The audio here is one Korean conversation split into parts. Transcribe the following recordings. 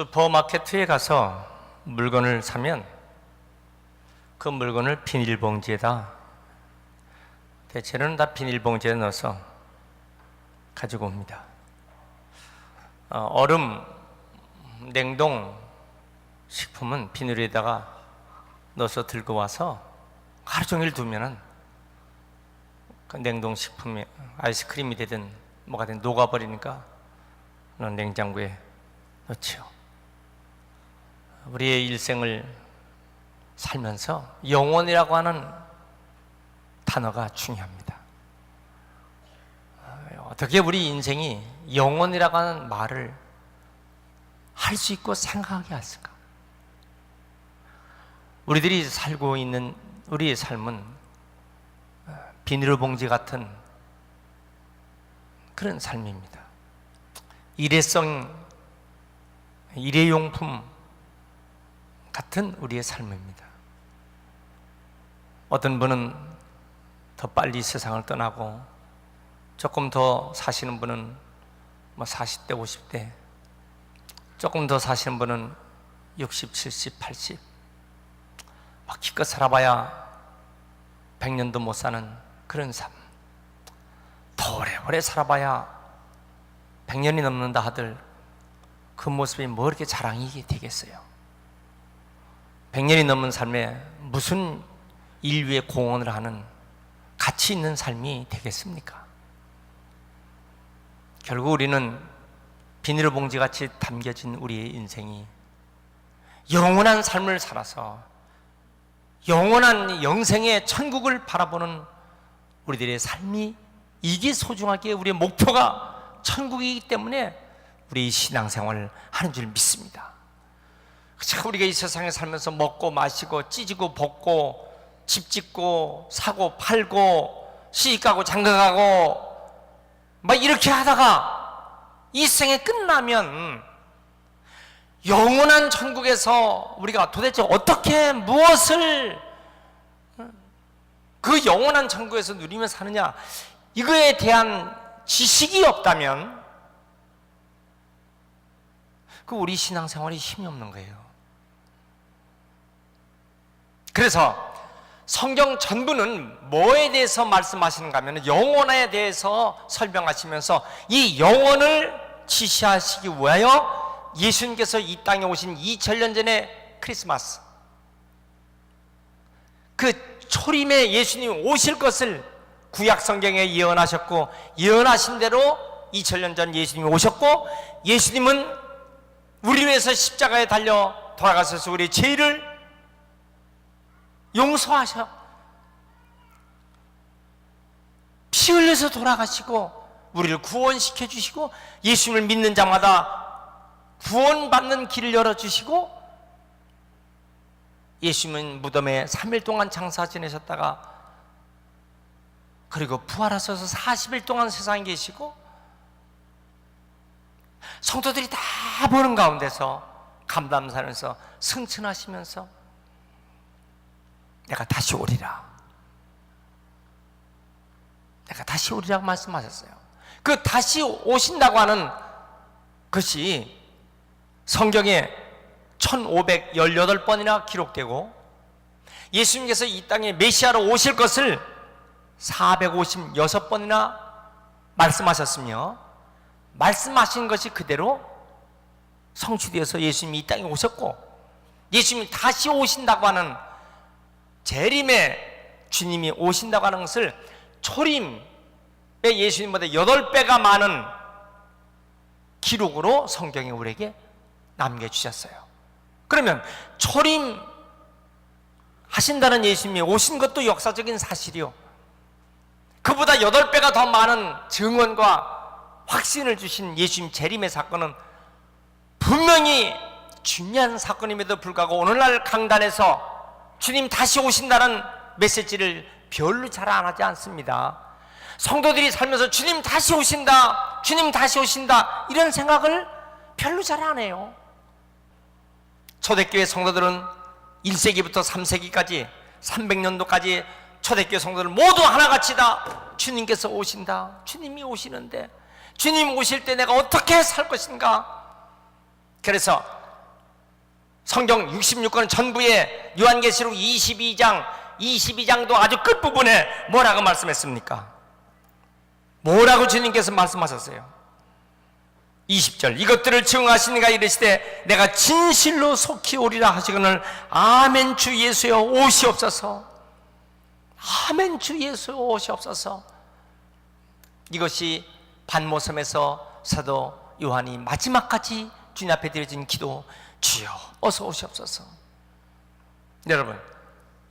슈퍼마켓에 가서 물건을 사면 그 물건을 비닐봉지에다, 대체로는 다 비닐봉지에 넣어서 가지고 옵니다. 얼음, 냉동 식품은 비닐에다가 넣어서 들고 와서 하루 종일 두면은 그 냉동 식품이 아이스크림이 되든 뭐가 되든 녹아버리니까 냉장고에 넣지요. 우리의 일생을 살면서 영혼이라고 하는 단어가 중요합니다. 어떻게 우리 인생이 영혼이라고 하는 말을 할 수 있고 생각하게 했을까? 우리들이 살고 있는 우리의 삶은 비닐봉지 같은 그런 삶입니다. 일회용품 같은 우리의 삶입니다. 어떤 분은 더 빨리 세상을 떠나고, 조금 더 사시는 분은 40대, 50대, 조금 더 사시는 분은 60, 70, 80, 기껏 살아봐야 100년도 못 사는 그런 삶. 더 오래오래 살아봐야 100년이 넘는다 하들 그 모습이 뭐 이렇게 자랑이 되겠어요? 100년이 넘은 삶에 무슨 인류의 공헌을 하는 가치 있는 삶이 되겠습니까? 결국 우리는 비닐봉지 같이 담겨진 우리의 인생이 영원한 삶을 살아서 영원한 영생의 천국을 바라보는 우리들의 삶이, 이게 소중하게 우리의 목표가 천국이기 때문에 우리 신앙생활을 하는 줄 믿습니다. 우리가 이 세상에 살면서 먹고 마시고 찢고 벗고 집 짓고 사고 팔고 시집가고 장가가고 이렇게 하다가 이 생에 끝나면 영원한 천국에서 우리가 도대체 어떻게 무엇을 그 영원한 천국에서 누리며 사느냐, 이거에 대한 지식이 없다면 그 우리 신앙생활이 힘이 없는 거예요. 그래서 성경 전부는 뭐에 대해서 말씀하시는가 하면 영혼에 대해서 설명하시면서 이 영혼을 지시하시기 위하여 예수님께서 이 땅에 오신 2000년 전에 크리스마스, 그 초림에 예수님 오실 것을 구약 성경에 예언하셨고, 예언하신 대로 2000년 전 예수님이 오셨고, 예수님은 우리 위해서 십자가에 달려 돌아가셔서 우리의 죄를 용서하셔 피 흘려서 돌아가시고 우리를 구원시켜 주시고, 예수님을 믿는 자마다 구원받는 길을 열어주시고, 예수님은 무덤에 3일 동안 장사 지내셨다가 그리고 부활하셔서 40일 동안 세상에 계시고, 성도들이 다 보는 가운데서 감담사면서 승천하시면서 내가 다시 오리라, 내가 다시 오리라고 말씀하셨어요. 그 다시 오신다고 하는 것이 성경에 1518번이나 기록되고, 예수님께서 이 땅에 메시아로 오실 것을 456번이나 말씀하셨으며, 말씀하신 것이 그대로 성취되어서 예수님이 이 땅에 오셨고, 예수님이 다시 오신다고 하는, 재림에 주님이 오신다고 하는 것을 초림에 예수님보다 8배가 많은 기록으로 성경에 우리에게 남겨주셨어요. 그러면 초림 하신다는 예수님이 오신 것도 역사적인 사실이요, 그보다 8배가 더 많은 증언과 확신을 주신 예수님 재림의 사건은 분명히 중요한 사건임에도 불구하고 오늘날 강단에서 주님 다시 오신다는 메시지를 별로 잘 안 하지 않습니다. 성도들이 살면서 주님 다시 오신다, 주님 다시 오신다, 이런 생각을 별로 잘 안 해요. 초대교회 성도들은 1세기부터 3세기까지 300년도까지 초대교회 성도들 모두 하나같이 다 주님께서 오신다, 주님이 오시는데 주님 오실 때 내가 어떻게 살 것인가. 그래서 성경 66권 전부에 요한계시록 22장도 아주 끝부분에 뭐라고 말씀했습니까? 뭐라고 주님께서 말씀하셨어요? 20절, 이것들을 증언하시니가 이르시되 내가 진실로 속히 오리라 하시거늘 아멘 주 예수여 오시옵소서. 아멘 주 예수여 오시옵소서. 이것이 반모섬에서 사도 요한이 마지막까지 주님 앞에 드려진 기도, 주여 어서 오시옵소서. 여러분,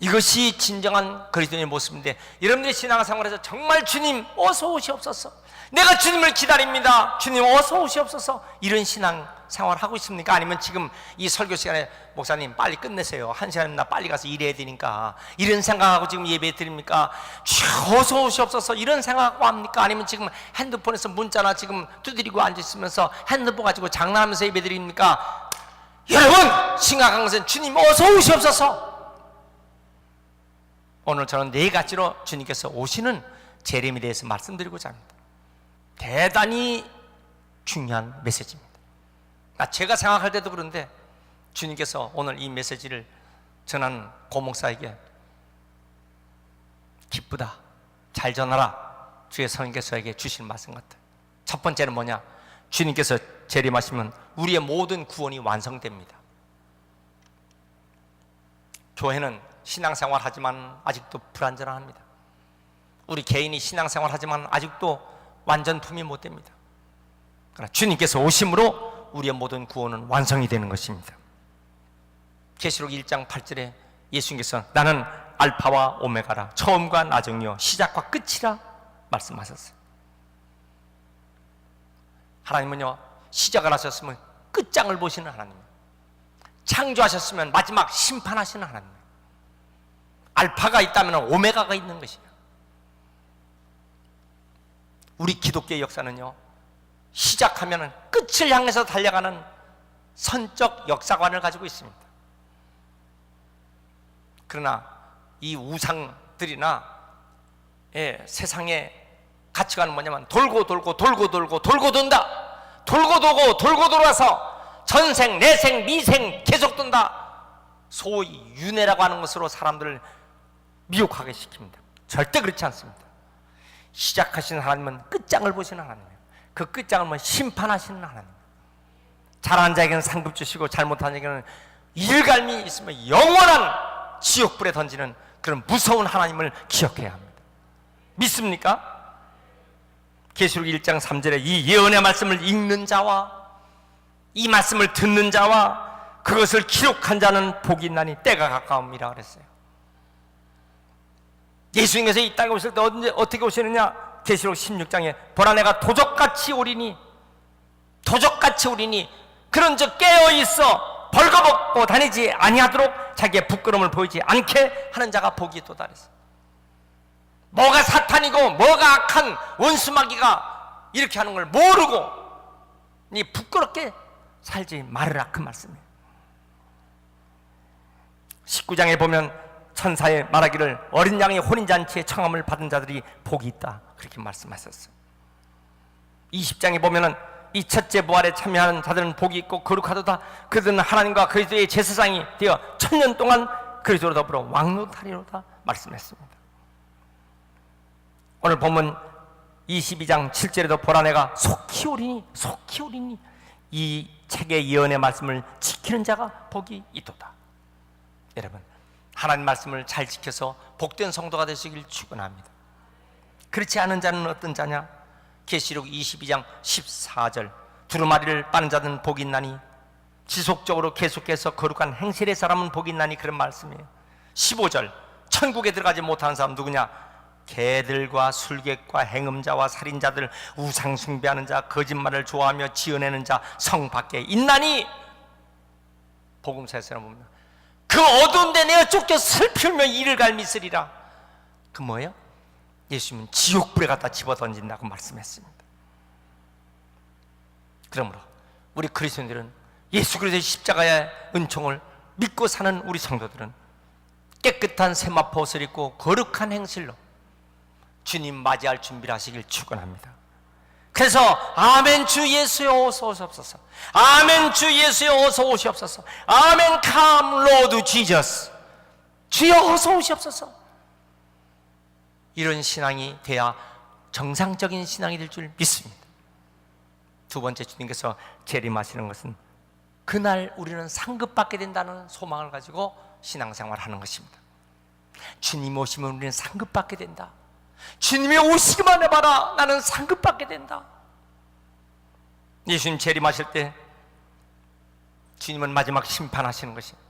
이것이 진정한 그리스도인의 모습인데, 여러분들의 신앙생활에서 정말 주님 어서 오시옵소서, 내가 주님을 기다립니다, 주님 어서 오시옵소서, 이런 신앙생활 하고 있습니까? 아니면 지금 이 설교 시간에 목사님 빨리 끝내세요, 1시간이면 나 빨리 가서 일해야 되니까, 이런 생각하고 지금 예배 드립니까? 주여 어서 오시옵소서 이런 생각하고 합니까? 아니면 지금 핸드폰에서 문자나 지금 두드리고 앉아있으면서 핸드폰 가지고 장난하면서 예배 드립니까? 여러분, 심각한 것은 주님 어서 오시옵소서. 오늘 저는 네 가지로 주님께서 오시는 재림에 대해서 말씀드리고자 합니다. 대단히 중요한 메시지입니다. 제가 생각할 때도 그런데 주님께서 오늘 이 메시지를 전한 고목사에게 기쁘다, 잘 전하라, 주의 성령께서에게 주신 말씀 같아요. 첫 번째는 뭐냐? 주님께서 재림하시면 우리의 모든 구원이 완성됩니다. 교회는 신앙생활 하지만 아직도 불완전합니다. 우리 개인이 신앙생활 하지만 아직도 완전품이 못 됩니다. 그러나 주님께서 오심으로 우리의 모든 구원은 완성이 되는 것입니다. 계시록 1장 8절에 예수님께서 나는 알파와 오메가라, 처음과 나중이요 시작과 끝이라 말씀하셨어요. 하나님은요, 시작을 하셨으면 끝장을 보시는 하나님이에요. 창조하셨으면 마지막 심판하시는 하나님이에요. 알파가 있다면 오메가가 있는 것이에요. 우리 기독교의 역사는요, 시작하면 끝을 향해서 달려가는 선적 역사관을 가지고 있습니다. 그러나 이 우상들이나 세상의 가치관은 뭐냐면 돌고 돈다. 돌고 도고 돌고 돌아서 전생, 내생, 미생 계속 돈다. 소위 윤회라고 하는 것으로 사람들을 미혹하게 시킵니다. 절대 그렇지 않습니다. 시작하시는 하나님은 끝장을 보시는 하나님이에요. 그 끝장을 뭐 심판하시는 하나님. 잘한 자에게는 상급 주시고 잘못한 자에게는 일갈미 있으면 영원한 지옥불에 던지는 그런 무서운 하나님을 기억해야 합니다. 믿습니까? 계시록 1장 3절에 이 예언의 말씀을 읽는 자와 이 말씀을 듣는 자와 그것을 기록한 자는 복이 있나니 때가 가까움이라 그랬어요. 예수님께서 이 땅에 오실 때 어떻게 오시느냐? 계시록 16장에 보라 내가 도적같이 오리니 그런 적 깨어있어 벌거벗고 다니지 아니하도록 자기의 부끄러움을 보이지 않게 하는 자가 복이 있도다 그랬어요. 뭐가 사탄이고 뭐가 악한 원수마귀가 이렇게 하는 걸 모르고 니 부끄럽게 살지 말으라, 그 말씀이에요. 19장에 보면 천사의 말하기를 어린 양의 혼인잔치에 청함을 받은 자들이 복이 있다, 그렇게 말씀하셨어요. 20장에 보면은 이 첫째 부활에 참여하는 자들은 복이 있고 거룩하도다. 그들은 하나님과 그리스도의 제사장이 되어 1000년 동안 그리스도로 더불어 왕노하리로다 말씀했습니다. 오늘 본문 22장 7절에도 보라 내가 속히 오리니 이 책의 예언의 말씀을 지키는 자가 복이 있도다. 여러분, 하나님 말씀을 잘 지켜서 복된 성도가 되시길 축원합니다. 그렇지 않은 자는 어떤 자냐? 계시록 22장 14절 두루마리를 빠는 자는 복이 있나니 지속적으로 계속해서 거룩한 행실의 사람은 복이 있나니, 그런 말씀이에요. 15절 천국에 들어가지 못하는 사람 누구냐? 개들과 술객과 행음자와 살인자들, 우상 숭배하는 자, 거짓말을 좋아하며 지어내는 자 성 밖에 있나니. 복음서에서는 봅니다. 그 어두운 데 내어 쫓겨 슬피며 이를 갈미쓰리라. 그 뭐예요? 예수님은 지옥불에 갖다 집어던진다고 말씀했습니다. 그러므로 우리 그리스도인들은 예수 그리스도의 십자가의 은총을 믿고 사는 우리 성도들은 깨끗한 세마포 옷을 입고 거룩한 행실로 주님 맞이할 준비를 하시길 축원합니다. 그래서 아멘 주 예수여 어서 오시옵소서, 아멘 주 예수여 어서 오시옵소서, 아멘 come Lord Jesus, 주여 어서 오시옵소서. 이런 신앙이 돼야 정상적인 신앙이 될 줄 믿습니다. 두 번째, 주님께서 재림하시는 것은 그날 우리는 상급받게 된다는 소망을 가지고 신앙생활을 하는 것입니다. 주님 오시면 우리는 상급받게 된다. 주님이 오시기만 해봐라, 나는 상급받게 된다. 예수님 재림하실 때 주님은 마지막 심판하시는 것입니다.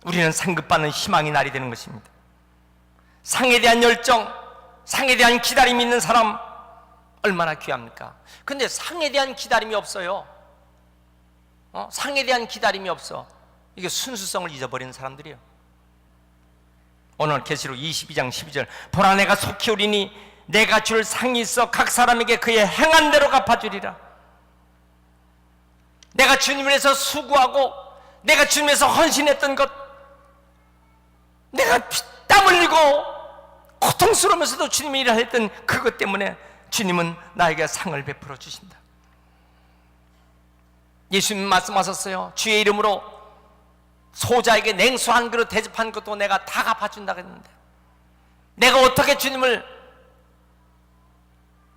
우리는 상급받는 희망의 날이 되는 것입니다. 상에 대한 열정, 상에 대한 기다림이 있는 사람 얼마나 귀합니까? 근데 상에 대한 기다림이 없어요. 상에 대한 기다림이 없어. 이게 순수성을 잊어버리는 사람들이에요. 오늘 계시록 22장 12절, 보라 내가 속히 오리니 내가 줄 상이 있어 각 사람에게 그의 행한 대로 갚아주리라. 내가 주님을 위해서 수고하고 내가 주님을 위해서 헌신했던 것, 내가 땀 흘리고 고통스러우면서도 주님이 일을 했던 그것 때문에 주님은 나에게 상을 베풀어 주신다. 예수님 말씀하셨어요. 주의 이름으로 소자에게 냉수 한 그릇 대접한 것도 내가 다 갚아준다고 했는데, 내가 어떻게 주님을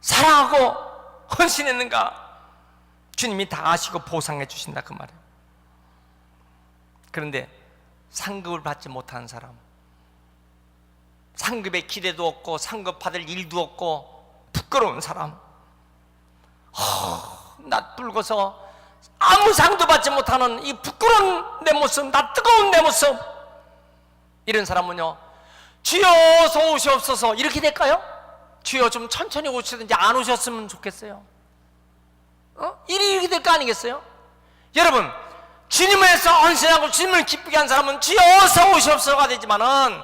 사랑하고 헌신했는가 주님이 다 아시고 보상해 주신다 그 말이에요. 그런데 상급을 받지 못하는 사람, 상급에 기대도 없고 상급 받을 일도 없고 부끄러운 사람, 나 붉어서 아무 상도 받지 못하는 이 부끄러운 내 모습, 나 뜨거운 내 모습, 이런 사람은요, 주여 어서 오시옵소서 이렇게 될까요? 주여 좀 천천히 오시든지 안 오셨으면 좋겠어요. 이렇게 될 거 아니겠어요? 여러분, 주님을 위해서 헌신하고 주님을 기쁘게 한 사람은 주여 어서 오시옵소서가 되지만은,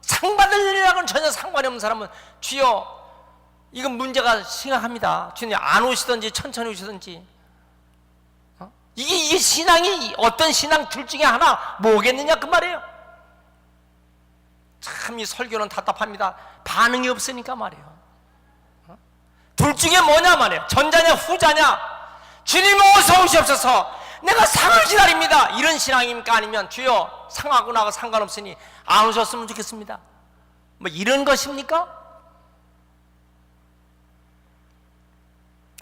상 받을 일이라고는 전혀 상관이 없는 사람은 주여, 이건 문제가 심각합니다. 주님 안 오시든지 천천히 오시든지. 이게 신앙이 어떤 신앙 둘 중에 하나 뭐겠느냐 그 말이에요. 참 이 설교는 답답합니다. 반응이 없으니까 말이에요. 둘 중에 뭐냐 말이에요. 전자냐 후자냐. 주님 어서 오시옵소서, 내가 상을 기다립니다, 이런 신앙입니까? 아니면 주여 상하고 나하고 상관없으니 안 오셨으면 좋겠습니다, 뭐 이런 것입니까?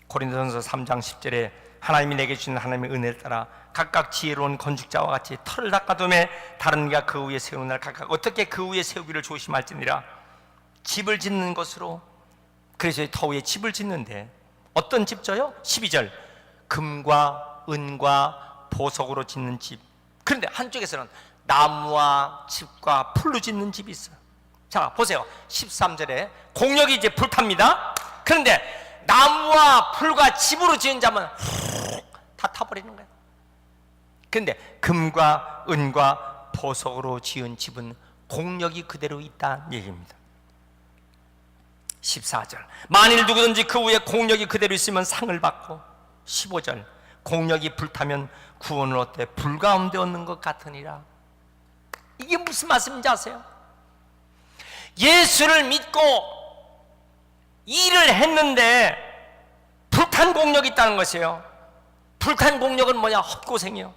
고린도전서 3장 10절에 하나님이 내게 주신 하나님의 은혜를 따라 각각 지혜로운 건축자와 같이 터를 닦아둠에 다른 이가 그 위에 세우는 날 각각 어떻게 그 위에 세우기를 조심할지니라. 집을 짓는 것으로, 그래서 터 위에 집을 짓는데 어떤 집 져요? 12절, 금과 은과 보석으로 짓는 집. 그런데 한쪽에서는 나무와 칩과 풀로 짓는 집이 있어요. 자 보세요, 13절에 공력이 이제 불탑니다. 그런데 나무와 풀과 집으로 지은 자면 다 타버리는 거예요. 그런데 금과 은과 보석으로 지은 집은 공력이 그대로 있다는 얘기입니다. 14절, 만일 누구든지 그 위에 공력이 그대로 있으면 상을 받고, 15절, 공력이 불타면 구원을 얻되 불 가운데 얻는 것 같으니라. 이게 무슨 말씀인지 아세요? 예수를 믿고 일을 했는데 불탄 공력이 있다는 것이에요. 불탄 공력은 뭐냐? 헛고생이요.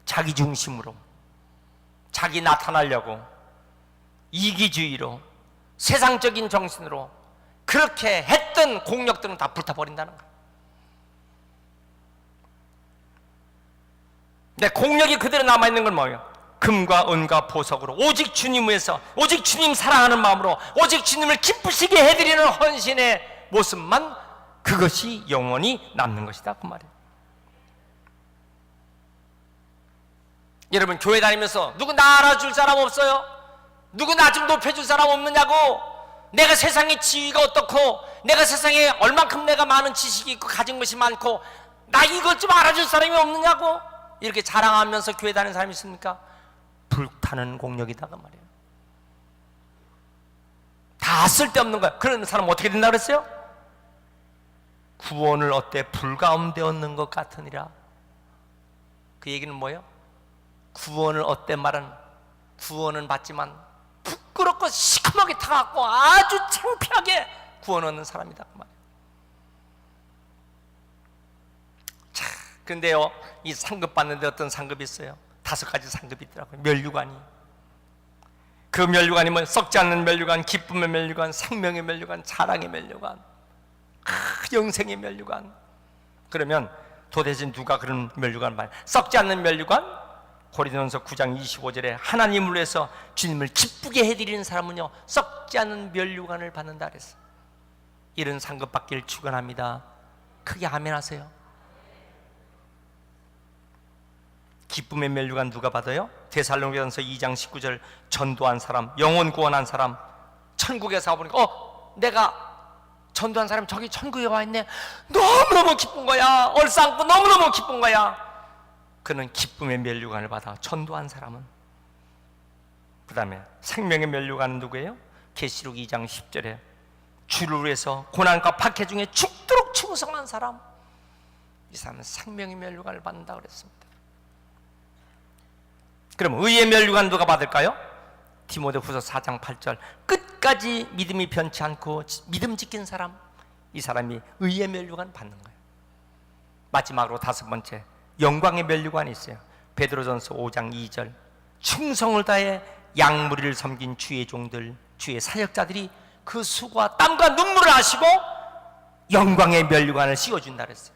자기 중심으로, 자기 나타나려고, 이기주의로, 세상적인 정신으로 그렇게 했던 공력들은 다 불타버린다는 거예요. 근데 공력이 그대로 남아있는 건 뭐예요? 금과 은과 보석으로 오직 주님 위해서, 오직 주님 사랑하는 마음으로, 오직 주님을 기쁘시게 해드리는 헌신의 모습만, 그것이 영원히 남는 것이다 그 말이에요. 여러분, 교회 다니면서 누구 나 알아줄 사람 없어요? 누구 나 좀 높여줄 사람 없느냐고, 내가 세상의 지위가 어떻고, 내가 세상에 얼만큼 내가 많은 지식이 있고 가진 것이 많고, 나 이것 좀 알아줄 사람이 없느냐고 이렇게 자랑하면서 교회 다니는 사람이 있습니까? 불타는 공력이다 그 말이에요. 다 쓸데없는 거야. 그런 사람 어떻게 된다 그랬어요? 구원을 얻되 불 가운데 얻는 것 같으니라. 그 얘기는 뭐예요? 구원을 얻되 말은 구원은 받지만 부끄럽고 시커멓게 타갖고 아주 창피하게 구원 얻는 사람이다 그 말이에요. 자, 근데요 이 상급 받는데 어떤 상급이 있어요? 5가지 상급이 있더라고요. 면류관이. 그 면류관이 뭐 썩지 않는 면류관, 기쁨의 면류관, 생명의 면류관, 자랑의 면류관, 영생의 면류관. 그러면 도대체 누가 그런 면류관을 받아요? 썩지 않는 면류관? 고린도전서 9장 25절에 하나님을 위해서 주님을 기쁘게 해드리는 사람은요 썩지 않는 면류관을 받는다 그랬어요. 이런 상급 받기를 축원합니다. 크게 아멘 하세요. 기쁨의 면류관 누가 받아요? 데살로니가전서 2장 19절 전도한 사람, 영혼 구원한 사람, 천국에서 와보니까 내가 전도한 사람이 저기 천국에 와 있네. 너무너무 기쁜 거야. 얼싸안고 너무너무 기쁜 거야. 그는 기쁨의 면류관을 받아. 전도한 사람은. 그 다음에 생명의 면류관은 누구예요? 계시록 2장 10절에 주를 위해서 고난과 박해 중에 죽도록 충성한 사람, 이 사람은 생명의 면류관을 받는다 그랬습니다. 그럼 의의 면류관 누가 받을까요? 디모데후서 4장 8절 끝까지 믿음이 변치 않고 믿음 지킨 사람, 이 사람이 의의 면류관 받는 거예요. 마지막으로 5번째 영광의 면류관이 있어요. 베드로전서 5장 2절 충성을 다해 양무리를 섬긴 주의 종들, 주의 사역자들이 그 수고와 땀과 눈물을 하시고 영광의 면류관을 씌워준다 그랬어요.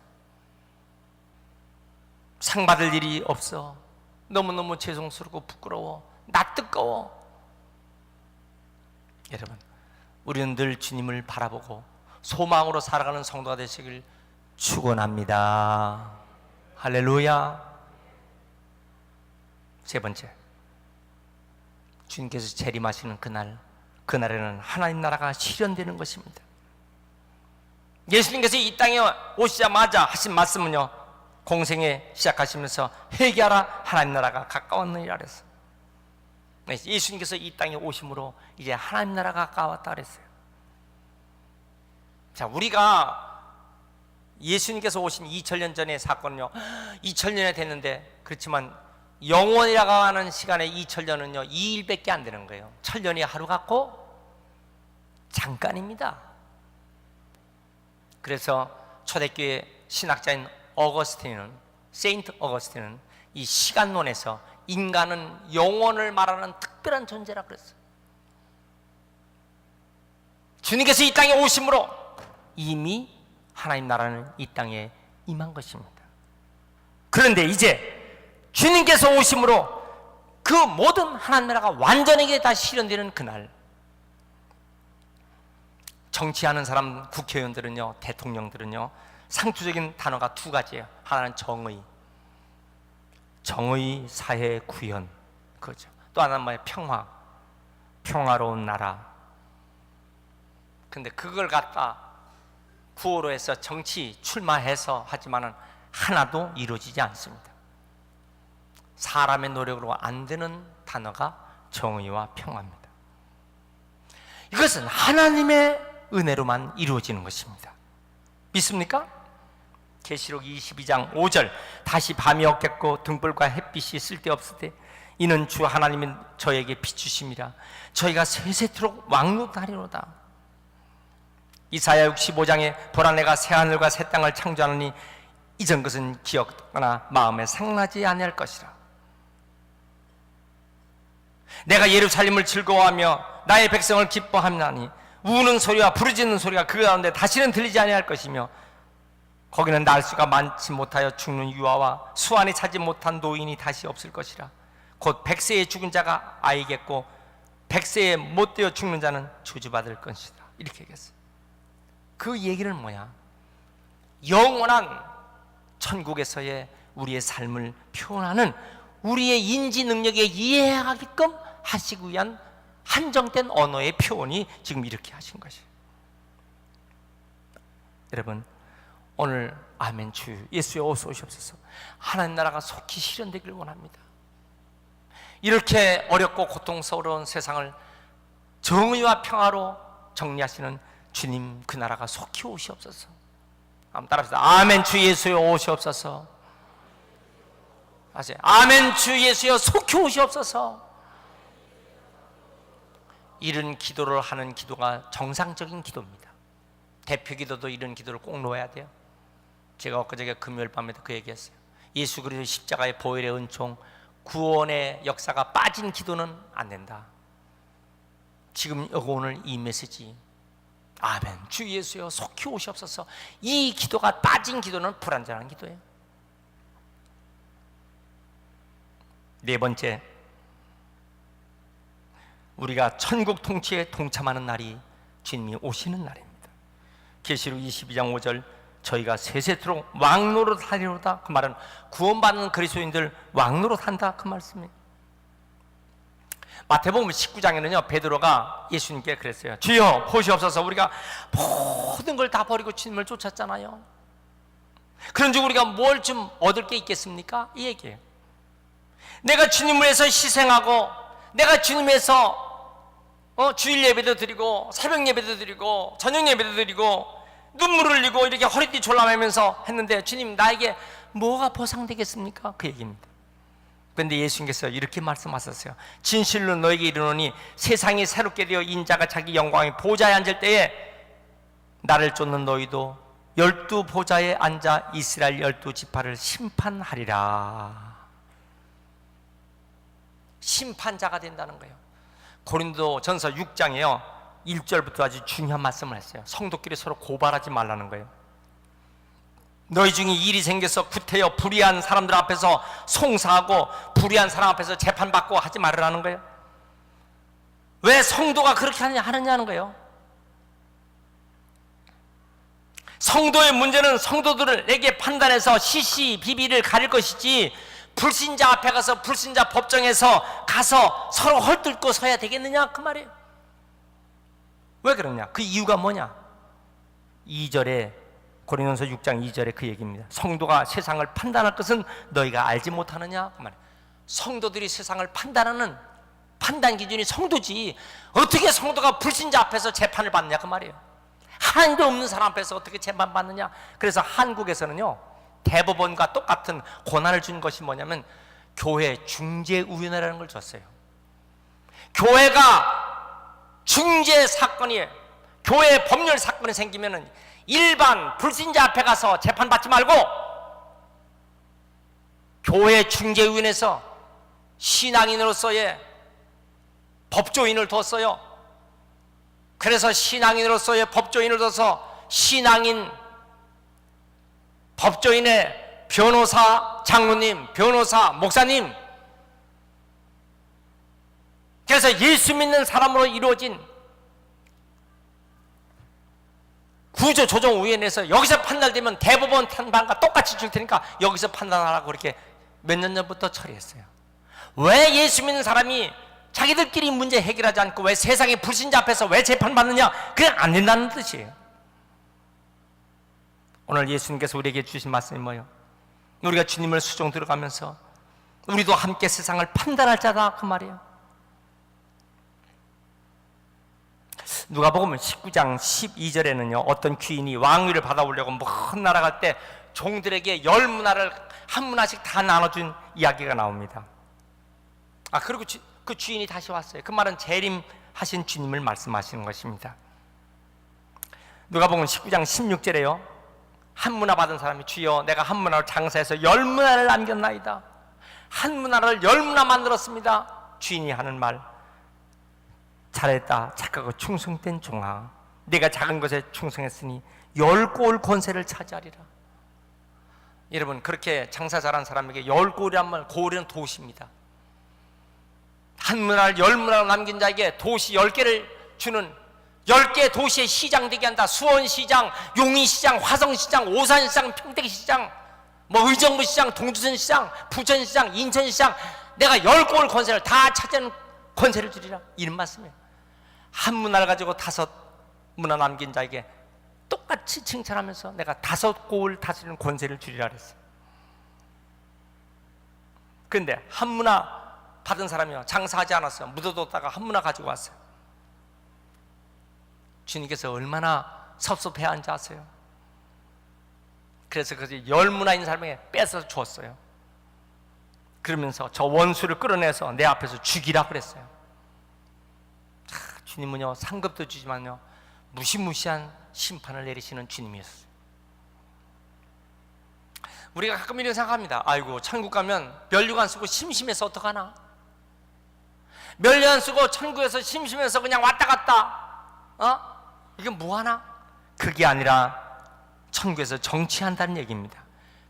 상 받을 일이 없어. 너무너무 죄송스럽고 부끄러워. 나 뜨거워. 여러분, 우리는 늘 주님을 바라보고 소망으로 살아가는 성도가 되시길 축원합니다. 할렐루야. 세 번째, 주님께서 재림하시는 그날에는 하나님 나라가 실현되는 것입니다. 예수님께서 이 땅에 오시자마자 하신 말씀은요, 공생에 시작하시면서 회개하라 하나님 나라가 가까웠느니라 그랬어요. 예수님께서 이 땅에 오심으로 이제 하나님 나라가 가까웠다 그랬어요. 자, 우리가 예수님께서 오신 2000년 전의 사건은요 2000년이 됐는데, 그렇지만 영원이라고 하는 시간의 2000년은요 2일밖에 안 되는 거예요. 1000년이 하루 같고 잠깐입니다. 그래서 초대교회 신학자인 세인트 어거스틴은 이 시간론에서 인간은 영원을 말하는 특별한 존재라 그랬어요. 주님께서 이 땅에 오심으로 이미 하나님 나라는 이 땅에 임한 것입니다. 그런데 이제 주님께서 오심으로 그 모든 하나님 나라가 완전하게 다 실현되는 그날, 정치하는 사람, 국회의원들은요, 대통령들은요, 상투적인 단어가 2가지예요. 하나는 정의 사회 구현, 그렇죠. 또 하나는 뭐예요? 평화로운 나라. 근데 그걸 갖다 구호로 해서 정치 출마해서 하지만은 하나도 이루어지지 않습니다. 사람의 노력으로 안 되는 단어가 정의와 평화입니다. 이것은 하나님의 은혜로만 이루어지는 것입니다. 믿습니까? 계시록 22장 5절 다시 밤이 없겠고 등불과 햇빛이 쓸데없을 때 이는 주 하나님이 저에게 비추심이라 저희가 세세토록 왕노하리로다. 이사야 65장에 보라 내가 새하늘과 새 땅을 창조하느니 이전 것은 기억하나 마음에 생각나지 아니할 것이라. 내가 예루살렘을 즐거워하며 나의 백성을 기뻐하나니 우는 소리와 부르짖는 소리가 그 가운데 다시는 들리지 아니할 것이며 거기는 날수가 많지 못하여 죽는 유아와 수완이 차지 못한 노인이 다시 없을 것이라. 곧 100세에 죽은 자가 아이겠고 100세에 못되어 죽는 자는 저주받을 것이다. 이렇게 얘기했어요. 그 얘기는 뭐야? 영원한 천국에서의 우리의 삶을 표현하는 우리의 인지 능력에 이해하게끔 하시기 위한 한정된 언어의 표현이 지금 이렇게 하신 것이에요. 여러분, 오늘 아멘 주 예수여 어서 오시옵소서. 하나님 나라가 속히 실현되기를 원합니다. 이렇게 어렵고 고통스러운 세상을 정의와 평화로 정리하시는 주님 그 나라가 속히 오시옵소서. 한번 따라합시다. 아멘 주 예수여 오시옵소서. 아세요? 아멘 주 예수여 속히 오시옵소서. 이런 기도를 하는 기도가 정상적인 기도입니다. 대표 기도도 이런 기도를 꼭 놓아야 돼요. 제가 엊그저께 금요일 밤에도 그 얘기했어요. 예수 그리스도 십자가의 보혈의 은총, 구원의 역사가 빠진 기도는 안 된다. 지금 오늘 이 메시지, 아멘, 주 예수여 속히 오시옵소서, 이 기도가 빠진 기도는 불완전한 기도예요. 네 번째, 우리가 천국 통치에 동참하는 날이 주님이 오시는 날입니다. 계시록 22장 5절, 저희가 세세토록 왕노릇 하리로다. 그 말은 구원받는 그리스도인들 왕노릇 한다, 그 말씀이에요. 마태복음 19장에는요 베드로가 예수님께 그랬어요. 주여 보시옵소서, 우리가 모든 걸 다 버리고 주님을 쫓았잖아요. 그런즉 우리가 뭘 좀 얻을 게 있겠습니까? 이 얘기예요. 내가 주님을 위해서 희생하고, 내가 주님 위해서 주일 예배도 드리고 새벽 예배도 드리고 저녁 예배도 드리고 눈물을 흘리고 이렇게 허리띠 졸라매면서 했는데 주님 나에게 뭐가 보상되겠습니까? 그 얘기입니다. 그런데 예수님께서 이렇게 말씀하셨어요. 진실로 너에게 이르노니 세상이 새롭게 되어 인자가 자기 영광의 보좌에 앉을 때에 나를 쫓는 너희도 12보좌에 앉아 이스라엘 12지파를 심판하리라. 심판자가 된다는 거예요. 고린도전서 6장에요 1절부터 아주 중요한 말씀을 했어요. 성도끼리 서로 고발하지 말라는 거예요. 너희 중에 일이 생겨서 구태여 불의한 사람들 앞에서 송사하고 불의한 사람 앞에서 재판받고 하지 말으라는 거예요. 왜 성도가 그렇게 하느냐는 거예요. 성도의 문제는 성도들에게 판단해서 시시비비를 가릴 것이지 불신자 앞에 가서 불신자 법정에서 가서 서로 헐뜯고 서야 되겠느냐, 그 말이에요. 왜 그러냐? 그 이유가 뭐냐? 2절에 고린도전서 6장 2절에 그 얘기입니다. 성도가 세상을 판단할 것은 너희가 알지 못하느냐, 그 말이에요. 성도들이 세상을 판단하는 판단 기준이 성도지, 어떻게 성도가 불신자 앞에서 재판을 받느냐, 그 말이에요. 하나님도 없는 사람 앞에서 어떻게 재판받느냐. 그래서 한국에서는요 대법원과 똑같은 권한을 준 것이 뭐냐면 교회 중재위원회라는 걸 줬어요. 교회가 중재 사건이에요. 교회 법률 사건이 생기면은 일반 불신자 앞에 가서 재판받지 말고 교회 중재위원회에서 신앙인으로서의 법조인을 뒀어요. 그래서 신앙인으로서의 법조인을 둬서 신앙인 법조인의 변호사, 장로님, 변호사, 목사님, 그래서 예수 믿는 사람으로 이루어진 구조조정위원회에서 여기서 판단되면 대법원 판단과 똑같이 줄 테니까 여기서 판단하라고 그렇게 몇 년 전부터 처리했어요. 왜 예수 믿는 사람이 자기들끼리 문제 해결하지 않고 왜 세상의 불신자 앞에서 왜 재판받느냐? 그냥 안 된다는 뜻이에요. 오늘 예수님께서 우리에게 주신 말씀이 뭐예요? 우리가 주님을 수종 들어가면서 우리도 함께 세상을 판단할 자다, 그 말이에요. 누가복음 19장 12절에는요 어떤 귀인이 왕위를 받아오려고 먼 나라 갈 때 종들에게 10문화를 한 문화씩 다 나눠준 이야기가 나옵니다. 그리고 그 주인이 다시 왔어요. 그 말은 재림하신 주님을 말씀하시는 것입니다. 누가복음 19장 16절에요 한 문화 받은 사람이 주여 내가 한 문화로 장사해서 10문화를 남겼나이다. 한 문화를 10문화 만들었습니다. 주인이 하는 말, 잘했다 착하고 충성된 종아, 네가 작은 것에 충성했으니 10골 권세를 차지하리라. 여러분, 그렇게 장사 잘한 사람에게 10골이란 말, 골은 도시입니다. 한 문화를 10문화로 남긴 자에게 도시 10개를 주는 10개 도시의 시장 되게 한다. 수원시장, 용인시장, 화성시장, 오산시장, 평택시장, 의정부시장, 동두천시장, 부천시장, 인천시장, 내가 10골 권세를 다 차지하는 권세를 주리라, 이런 말씀이에요. 한 문화를 가지고 5문화 남긴 자에게 똑같이 칭찬하면서 내가 5골 다스리는 권세를 주리라 그랬어요. 그런데 한 문화 받은 사람이요 장사하지 않았어요. 묻어뒀다가 한 문화 가지고 왔어요. 주님께서 얼마나 섭섭해한지 아세요? 그래서 그 10문화인 사람에게 뺏어서 주었어요. 그러면서 저 원수를 끌어내서 내 앞에서 죽이라 그랬어요. 주님은요 상급도 주지만요 무시무시한 심판을 내리시는 주님이었어요. 우리가 가끔 이런 생각합니다. 아이고, 천국 가면 면류관 안 쓰고 심심해서 어떡하나? 면류 안 쓰고 천국에서 심심해서 그냥 왔다 갔다 이게 뭐하나? 그게 아니라 천국에서 정치한다는 얘기입니다.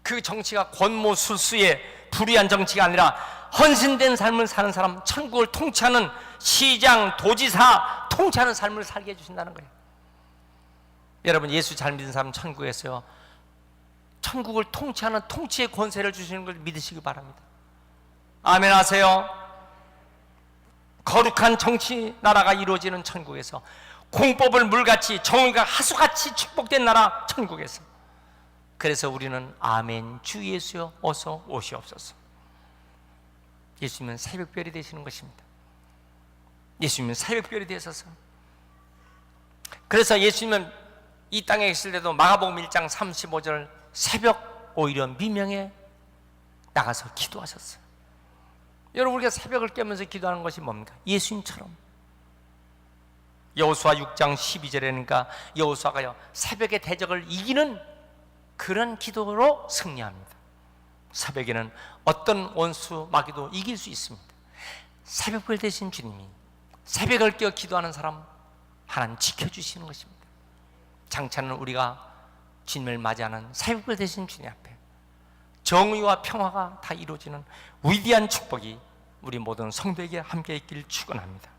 그 정치가 권모술수의 불의한 정치가 아니라 헌신된 삶을 사는 사람, 천국을 통치하는 시장, 도지사 통치하는 삶을 살게 해주신다는 거예요. 여러분, 예수 잘 믿는 사람 천국에서요, 천국을 통치하는 통치의 권세를 주시는 걸 믿으시기 바랍니다. 아멘 하세요. 거룩한 정치 나라가 이루어지는 천국에서, 공법을 물같이, 정의가 하수같이 축복된 나라 천국에서. 그래서 우리는 아멘, 주 예수여 어서 오시옵소서. 예수님은 새벽별이 되시는 것입니다. 예수님은 새벽별이 되셔서, 그래서 예수님은 이 땅에 계실 때도 마가복음 1장 35절 새벽 오히려 미명에 나가서 기도하셨어요. 여러분, 우리가 새벽을 깨면서 기도하는 것이 뭡니까? 예수님처럼. 여호수아 6장 12절에니까 여호수아가요, 새벽의 대적을 이기는 그런 기도로 승리합니다. 새벽에는 어떤 원수 마귀도 이길 수 있습니다. 새벽별 되신 주님이 새벽을 깨어 기도하는 사람 하나님 지켜주시는 것입니다. 장차는 우리가 주님을 맞이하는 새벽별 되신 주님 앞에 정의와 평화가 다 이루어지는 위대한 축복이 우리 모든 성도에게 함께 있길 축원합니다.